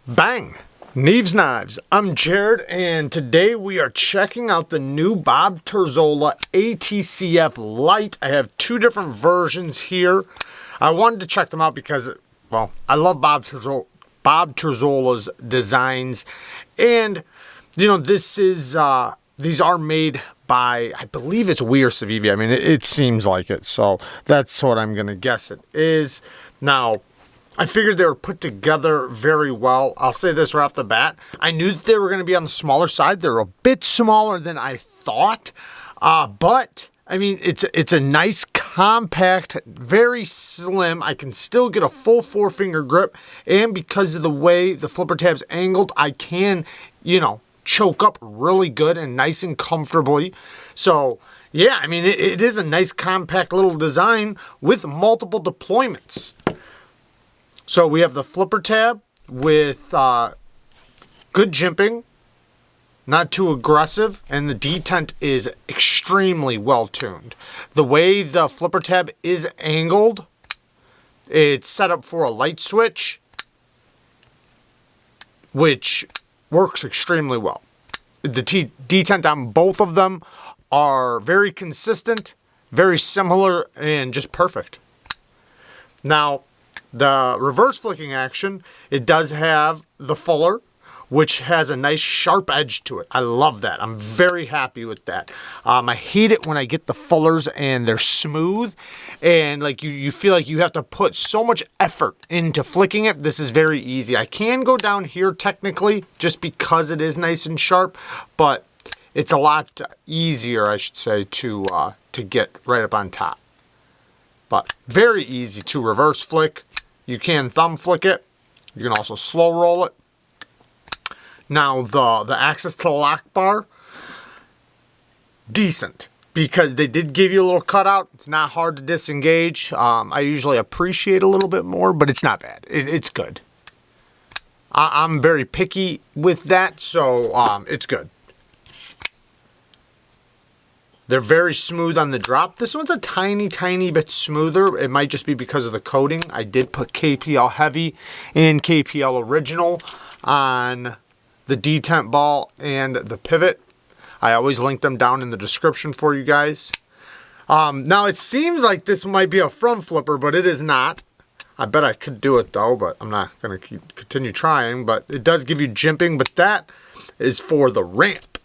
Bang! Neeves Knives. I'm Jared, and today we are checking out the new Bob Terzuola ATCF Lite. I have two different versions here. I wanted to check them out because, well, I love Bob Terzuola's designs, and you know, this is these are made by, I believe it's We or Civivi. I mean, it seems like it, so that's what I'm gonna guess it is. Now, I figured they were put together very well. I'll say this right off the bat. I knew that they were going to be on the smaller side. They're a bit smaller than I thought. But, I mean, it's a nice, compact, very slim. I can still get a full 4-finger grip. And because of the way the flipper tab's angled, I can, you know, choke up really good and nice and comfortably. So, yeah, I mean, it is a nice, compact little design with multiple deployments. So we have the flipper tab with good jimping, not too aggressive, and the detent is extremely well tuned. The way the flipper tab is angled, it's set up for a light switch, which works extremely well. The detent on both of them are very consistent, very similar, and just perfect. Now, the reverse flicking action, it does have the fuller, which has a nice sharp edge to it. I love that. I'm very happy with that. I hate it when I get the fullers and they're smooth and like you feel like you have to put so much effort into flicking it. This is very easy. I can go down here technically just because it is nice and sharp, but it's a lot easier, I should say, to get right up on top. But very easy to reverse flick. You can thumb flick it. You can also slow roll it. Now the access to the lock bar, decent, because they did give you a little cutout. It's not hard to disengage. I usually appreciate a little bit more, but it's not bad. It's good. I'm very picky with that, so it's good. They're very smooth on the drop. This one's a tiny, tiny bit smoother. It might just be because of the coating. I did put KPL Heavy and KPL Original on the detent ball and the pivot. I always link them down in the description for you guys. Now, it seems like this might be a front flipper, but it is not. I bet I could do it, though, but I'm not going to continue trying. But it does give you jimping, but that is for the ramp,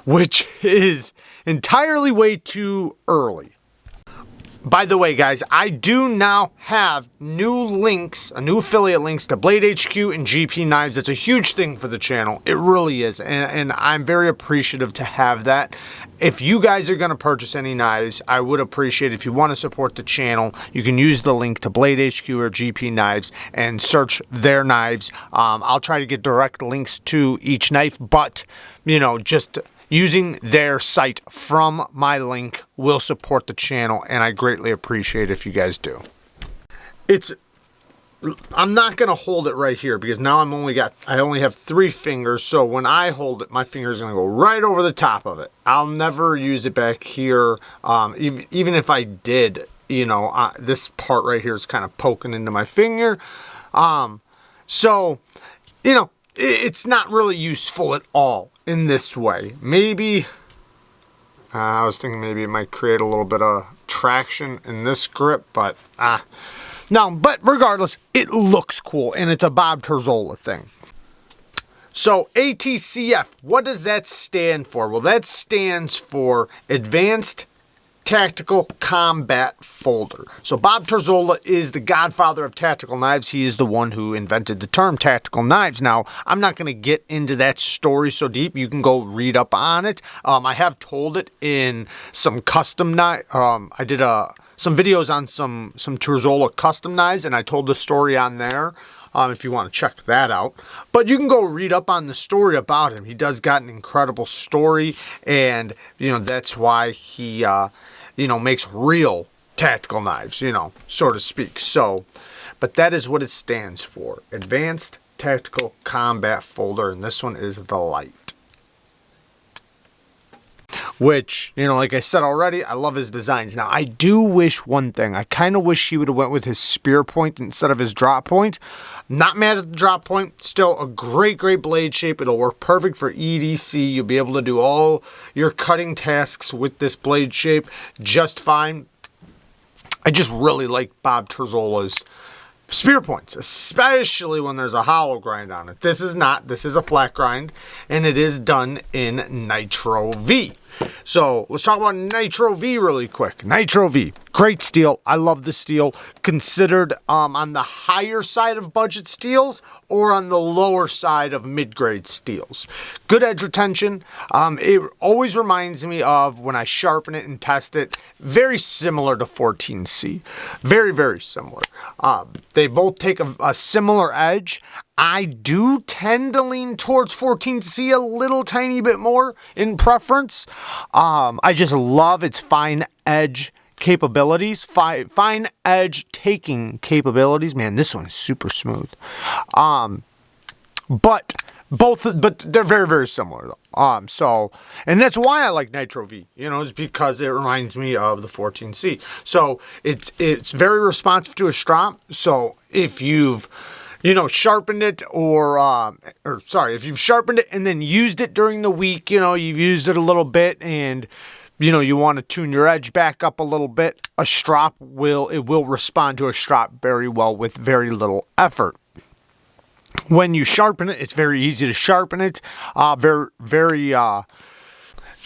which is entirely way too early. By the way, guys, I do now have new links, new affiliate links to Blade HQ and GP Knives. It's a huge thing for the channel. It really is, and I'm very appreciative to have that. If you guys are going to purchase any knives, I would appreciate it. If you want to support the channel, you can use the link to Blade HQ or GP Knives and search their knives. I'll try to get direct links to each knife, but, you know, just using their site from my link will support the channel, and I greatly appreciate it if you guys do. I'm not gonna hold it right here because now I only have 3 fingers, so when I hold it, my finger is gonna go right over the top of it. I'll never use it back here. Even if I did, you know, this part right here is kind of poking into my finger. So, you know, it's not really useful at all in this way. Maybe, I was thinking maybe it might create a little bit of traction in this grip, but no, but regardless, it looks cool, and it's a Bob Terzuola thing. So ATCF, what does that stand for? Well, that stands for Advanced Tactical Combat Folder. So Bob Terzuola is the godfather of tactical knives. He is the one who invented the term tactical knives. Now, I'm not going to get into that story so deep. You can go read up on it. I have told it in some custom knife. I did some videos on some Terzuola custom knives, and I told the story on there. If you want to check that out. But you can go read up on the story about him. He does got an incredible story, and, you know, that's why he, you know, makes real tactical knives, you know, so to speak. So, but that is what it stands for. Advanced Tactical Combat Folder, and this one is the Lite. which, you know, like I said already, I love his designs. Now, I do wish one thing. I kind of wish he would have went with his spear point instead of his drop point. Not mad at the drop point. Still a great blade shape. It'll work perfect for EDC. You'll be able to do all your cutting tasks with this blade shape just fine. I just really like Bob Terzuola's spear points, especially when there's a hollow grind on it. This is not. This is a flat grind, and it is done in Nitro V. So let's talk about Nitro V really quick. Nitro V, great steel. I love the steel. Considered on the higher side of budget steels or on the lower side of mid-grade steels. Good edge retention. It always reminds me of when I sharpen it and test it. Very similar to 14C. Very similar. They both take a similar edge. I do tend to lean towards 14C a little tiny bit more in preference. I just love its fine edge capabilities, fine edge taking capabilities. Man, this one is super smooth. But they're very similar though. So, and that's why I like Nitro V, you know, is because it reminds me of the 14C. So it's very responsive to a strop. So if you've, you know, sharpened it if you've sharpened it and then used it during the week, you know, you've used it a little bit and, you know, you want to tune your edge back up a little bit, a strop will respond to a strop very well with very little effort. When you sharpen it, it's very easy to sharpen it.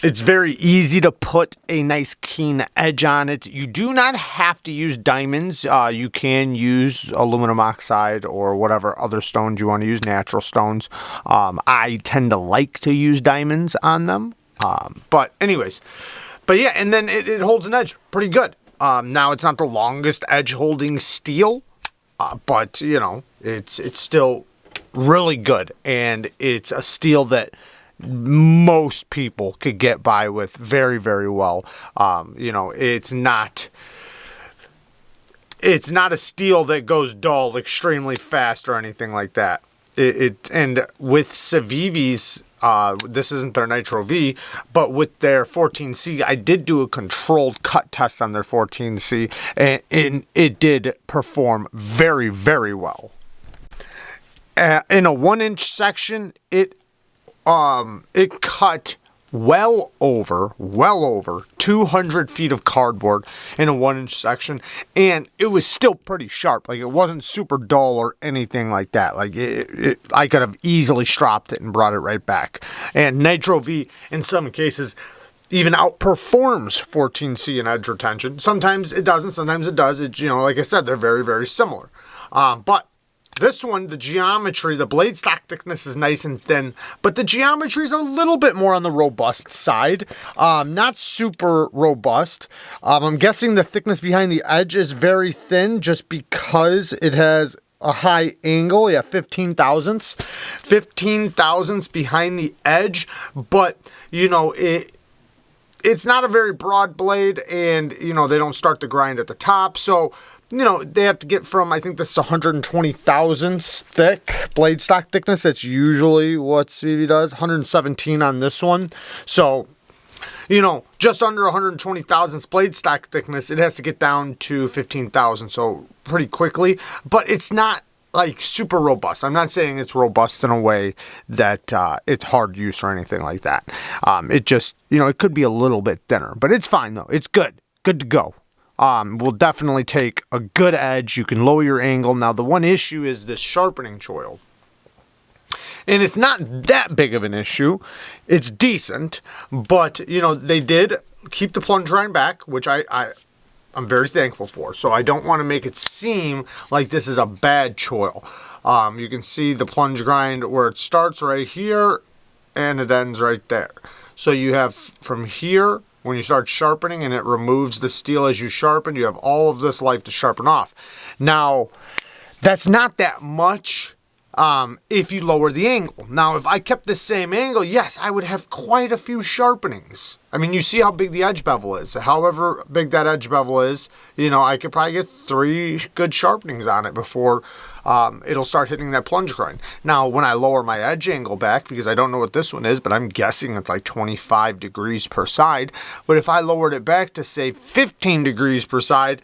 It's very easy to put a nice keen edge on it. You do not have to use diamonds. You can use aluminum oxide or whatever other stones you want to use, natural stones. I tend to like to use diamonds on them. But yeah, and then it holds an edge pretty good. Now, it's not the longest edge holding steel, but, you know, it's still really good. And it's a steel that most people could get by with very well. You know, it's not a steel that goes dull extremely fast or anything like that. And with Civivi's, this isn't their Nitro V, but with their 14C, I did do a controlled cut test on their 14C, and it did perform very well. In a 1-inch section, it cut well over 200 feet of cardboard in a 1-inch section, and it was still pretty sharp. Like, it wasn't super dull or anything like that. Like, I could have easily stropped it and brought it right back. And Nitro V, in some cases, even outperforms 14C in edge retention. Sometimes it doesn't, sometimes it does. You know, like I said, they're very similar. But this one, the geometry, the blade stock thickness is nice and thin, but the geometry is a little bit more on the robust side. Not super robust. I'm guessing the thickness behind the edge is very thin just because it has a high angle. Yeah, 15 thousandths behind the edge, but, you know, it's not a very broad blade, and, you know, they don't start the grind at the top, so, you know, they have to get from, I think this is 120 thousandths thick blade stock thickness. That's usually what CV does. 117 on this one. So, you know, just under 120 thousandths blade stock thickness, it has to get down to 15,000. So pretty quickly, but it's not like super robust. I'm not saying it's robust in a way that it's hard use or anything like that. It just, you know, it could be a little bit thinner, but it's fine though. It's good to go. Will definitely take a good edge. You can lower your angle. Now, the one issue is this sharpening choil. And it's not that big of an issue. It's decent, but, you know, they did keep the plunge grind back, which I'm very thankful for. So I don't want to make it seem like this is a bad choil. You can see the plunge grind where it starts right here and it ends right there. So you have from here, when you start sharpening and it removes the steel as you sharpen, you have all of this life to sharpen off. Now, that's not that much if you lower the angle. Now, if I kept the same angle, yes, I would have quite a few sharpenings. I mean, you see how big the edge bevel is. However big that edge bevel is, you know, I could probably get 3 good sharpenings on it before it'll start hitting that plunge grind. Now, when I lower my edge angle back, because I don't know what this one is, but I'm guessing it's like 25 degrees per side. But if I lowered it back to say 15 degrees per side,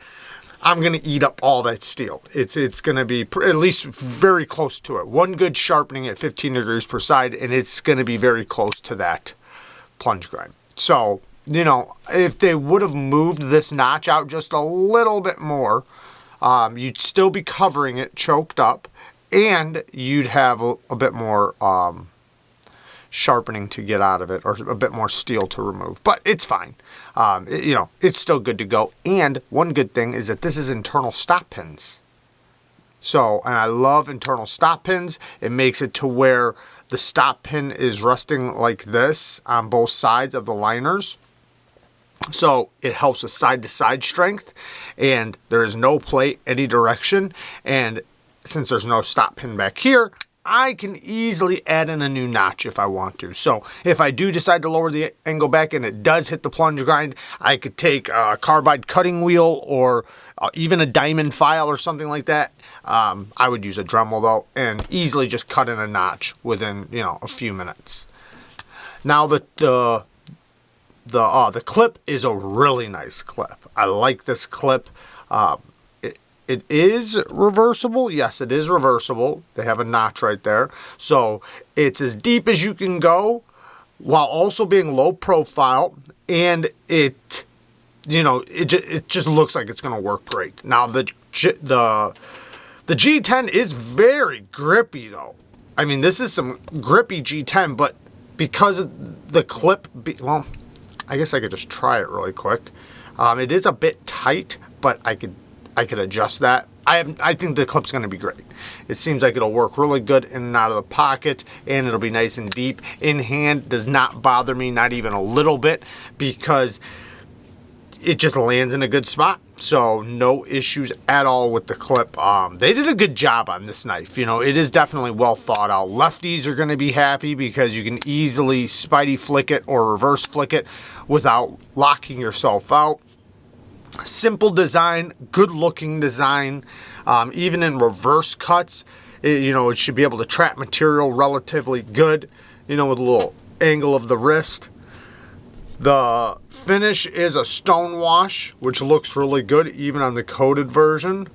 I'm going to eat up all that steel. It's going to be at least very close to it. One good sharpening at 15 degrees per side, and it's going to be very close to that plunge grind. So, you know, if they would have moved this notch out just a little bit more, you'd still be covering it choked up, and you'd have a bit more sharpening to get out of it, or a bit more steel to remove. But it's fine. You know, it's still good to go. And one good thing is that this is internal stop pins. So, and I love internal stop pins. It makes it to where the stop pin is resting like this on both sides of the liners. So it helps with side-to-side strength, and there is no play any direction. And since there's no stop pin back here, I can easily add in a new notch if I want to. So if I do decide to lower the angle back and it does hit the plunge grind, I could take a carbide cutting wheel or even a diamond file or something like that. I would use a Dremel though, and easily just cut in a notch within, you know, a few minutes. Now the clip is a really nice clip. I like this clip. It is reversible. Yes, it is reversible. They have a notch right there. So it's as deep as you can go while also being low profile. And it, you know, it just looks like it's going to work great. Now the G10 is very grippy though. I mean, this is some grippy G10, but because of the clip, well, I guess I could just try it really quick. It is a bit tight, but I could adjust that. I think the clip's going to be great. It seems like it'll work really good in and out of the pocket, and it'll be nice and deep. In hand does not bother me, not even a little bit, because it just lands in a good spot. So no issues at all with the clip. They did a good job on this knife. You know, it is definitely well thought out. Lefties are going to be happy because you can easily spidey flick it or reverse flick it without locking yourself out. Simple design, good looking design. Even in reverse cuts, you know, it should be able to trap material relatively good, you know, with a little angle of the wrist. The finish is a stone wash, which looks really good even on the coated version.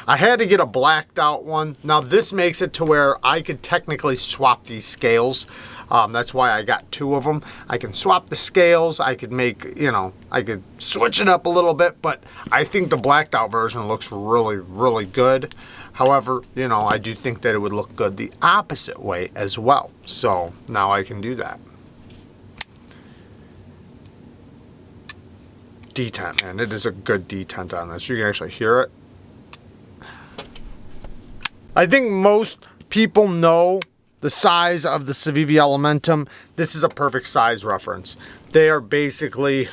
I had to get a blacked out one. Now this makes it to where I could technically swap these scales. That's why I got two of them. I can swap the scales. I could make, you know, I could switch it up a little bit, but I think the blacked out version looks really, really good. However, you know, I do think that it would look good the opposite way as well. So now I can do that. Detent, man, it is a good detent on this. You can actually hear it. I think most people know the size of the Civivi Elementum. This is a perfect size reference. They are basically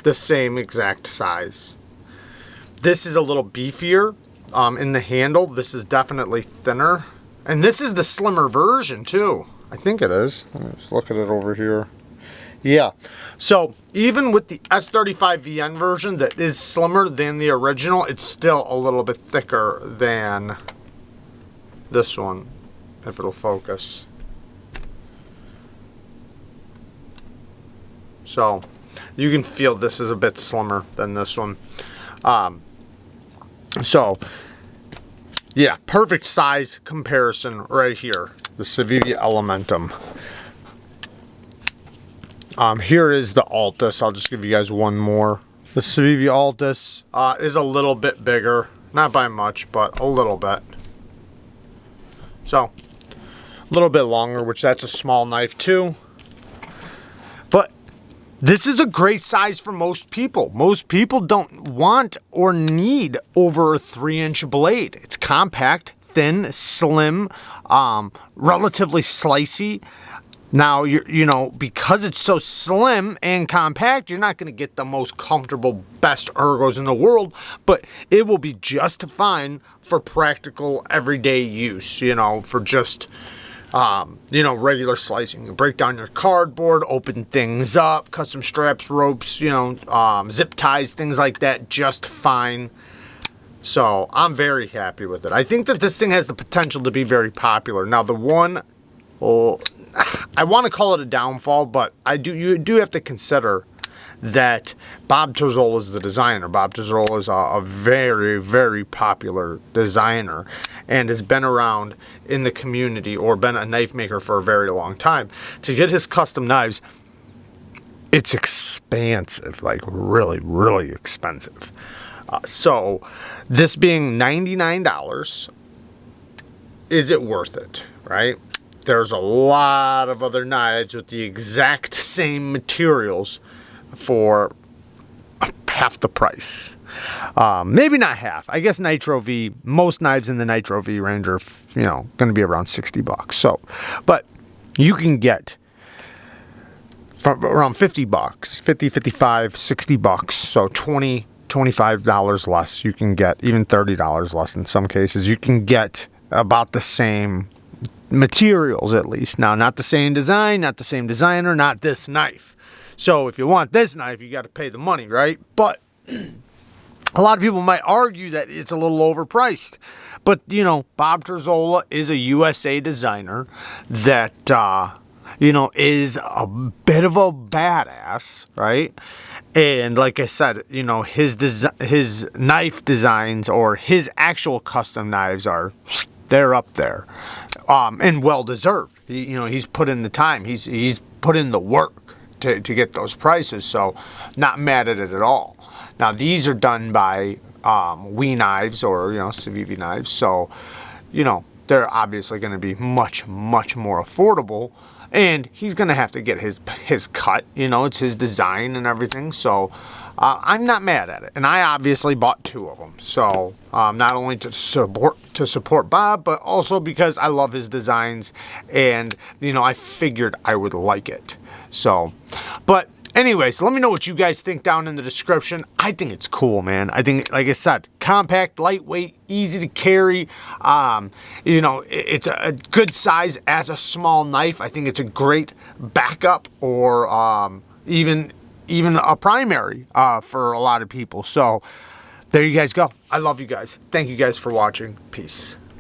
the same exact size. This is a little beefier in the handle. This is definitely thinner. And this is the slimmer version too. I think it is. Let me just look at it over here. Yeah. So even with the S35VN version that is slimmer than the original, it's still a little bit thicker than this one, if it'll focus. So you can feel this is a bit slimmer than this one. So yeah, perfect size comparison right here, the Civivi Elementum. Here is the Altus. I'll just give you guys one more. The Civivi Altus is a little bit bigger, not by much, but a little bit. So a little bit longer, which that's a small knife too. But this is a great size for most people. Most people don't want or need over a 3-inch blade. It's compact, thin, slim, relatively slicey. Now, you know, because it's so slim and compact, you're not going to get the most comfortable, best ergos in the world, but it will be just fine for practical, everyday use, you know, for just you know, regular slicing. You break down your cardboard, open things up, custom straps, ropes, you know, zip ties, things like that, just fine. So I'm very happy with it. I think that this thing has the potential to be very popular. Now the one, oh, I want to call it a downfall, but you do have to consider that Bob Terzuola is the designer. Bob Terzuola is a very, very popular designer and has been around in the community or been a knife maker for a very long time. To get his custom knives, it's expensive, like really, really expensive. So this being $99, is it worth it, right? There's a lot of other knives with the exact same materials for half the price. Maybe not half. I guess Nitro V, most knives in the Nitro V range are, you know, going to be around $60. So, but you can get from around $50, 50, 55, $60. So $25 less. You can get even $30 less in some cases. You can get about the same materials at least. Now, not the same design, not the same designer, not this knife. So if you want this knife, you got to pay the money, right? But a lot of people might argue that it's a little overpriced. But, you know, Bob Terzuola is a USA designer that, you know, is a bit of a badass, right? And like I said, you know, his knife designs or his actual custom knives they're up there, and well deserved. You know, he's put in the time. He's put in the work to get those prices, so not mad at it at all. Now these are done by WE knives or, you know, Civivi knives, so, you know, they're obviously going to be much, much more affordable, and he's going to have to get his cut. You know, it's his design and everything, so I'm not mad at it. And I obviously bought 2 of them, so not only to support Bob, but also because I love his designs, and, you know, I figured I would like it. So, but anyways, let me know what you guys think down in the description. I think it's cool, man. I think, like I said, compact, lightweight, easy to carry. You know, it's a good size as a small knife. I think it's a great backup or even a primary for a lot of people. So there you guys go. I love you guys. Thank you guys for watching. Peace.